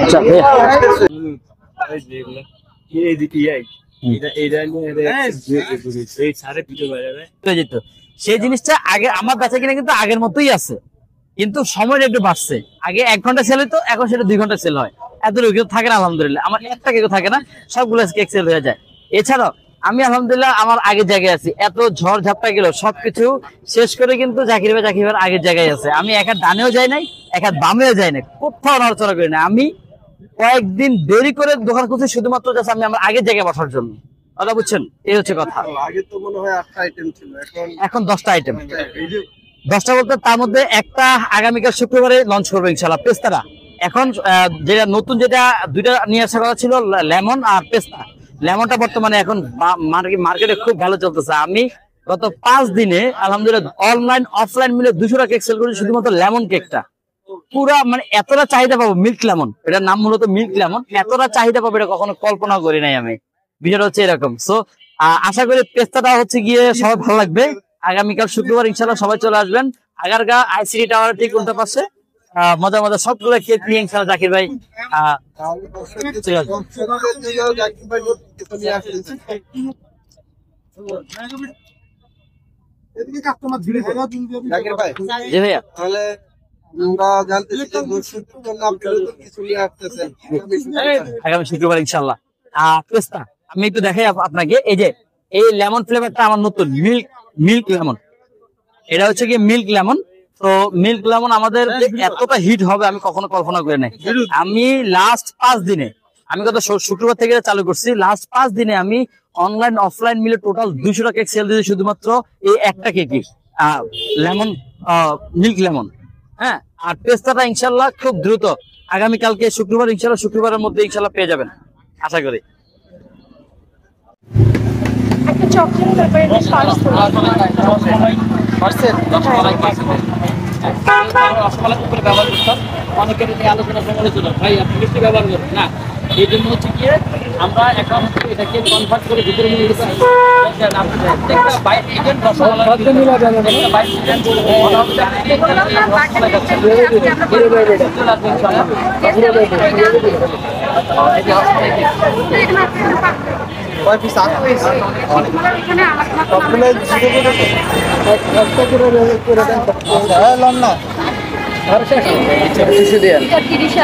আচ্ছা ভাইয়া সেই জিনিসটা আগে আমার বেচা কিনা কিন্তু আগের মতোই আছে, কিন্তু সময়টা একটু বাড়ছে। আগে 1 ঘন্টা সেল হতো, এখন সেটা 2 ঘন্টা সেল হয়। এত কেউ থাকে না আলহামদুলিল্লাহ, আমার একটা কেউ থাকে না, সবগুলো কেক সেল হয়ে যায়। এছাড়াও আমি আলহামদুলিল্লাহ আমার আগের জায়গায় আছি। এত ঝড় ঝাপটা গেল সবকিছু শেষ করে কিন্তু জাকির ভাই আগের জায়গায় আছে। আমি এক হাত ডানেও যাই নাই, এক হাত বামেও যাই নাই, কোথাও নড়াচড়া করি না। আমি কয়েকদিন দেরি করে দোকান খুলছি শুধুমাত্র আমি আমার আগের জায়গায় বসার জন্য। কথা বুঝছেন, এই হচ্ছে কথা। আগে তো মনে হয় 8টা আইটেম ছিল, এখন 10টা আইটেম। 10টা বলতে তার মধ্যে একটা আগামীকাল শুক্রবারে লঞ্চ করবো ইনশাল্লাহ, পেস্তারা। এখন যেটা নতুন, যেটা 2টা নিয়ে আসা কথা ছিল, লেমন আর পেস্তা। লেমনটা বর্তমানে এখন মার্কেটে খুব ভালো চলতেছে। আমি গত 5 দিনে আলহামদুলিল্লাহ অনলাইন অফলাইন মিলে 200টা কেক সেল করেছি শুধুমাত্র লেমন কেকটা। পুরা মানে এতটা চাহিদা পাবো, মিল্ক লেমন, এটার নাম মূলত মিল্ক লেমন। এতটা চাহিদা পাবো এটা কখনো কল্পনা করি নাই আমি। বিষয়টা হচ্ছে এরকম। সো আশা করি পেস্তাটা হচ্ছে গিয়ে সবাই ভালো লাগবে। আগামীকাল শুক্রবার ইনশাল্লাহ সবাই চলে আসবেন। আগারগা আইসিডি টাওয়ারের ঠিক উল্টা পাশে মজা মজা সবগুলো কেক নিয়ে ইনশাল্লাহ জাকির ভাই আগামী শুক্রবার ইনশাল্লাহ পেস্তা। আমি একটু দেখাই আপনাকে, এই যে এই লেমন ফ্লেভারটা আমার নতুন মিল্ক লেমন। এটা হচ্ছে কি মিল্ক লেমন। তো মিল্ক লেমন আমাদের এতটা হিট হবে আমি কখনো কল্পনা করি নাই। আমি লাস্ট 5 দিনে, আমি গত শুক্রবার থেকে চালু করছি, লাস্ট 5 দিনে আমি অনলাইন অফলাইন মিলে টোটাল 200টা কেক সেল দিয়েছি শুধুমাত্র এই একটা কেকই, লেমন মিল্ক লেমন। হ্যাঁ, আর পেস্তাটা ইনশাল্লাহ খুব দ্রুত আগামীকালকে শুক্রবার ইনশাল্লাহ, শুক্রবারের মধ্যে ইনশাল্লাহ পেয়ে যাবেন আশা করি। একটা চকলেট তারপরে রসমালাই উপরে ব্যবহার করতাম, অনেকের আলোচনা সমালোচনা, ভাই আপনি বেশি ব্যবহার করেন না। এই জন্য হচ্ছে গিয়ে আমরা এখন এটাকে কনভার্ট করে ভিতরে নিয়ে যেতে তিরিশ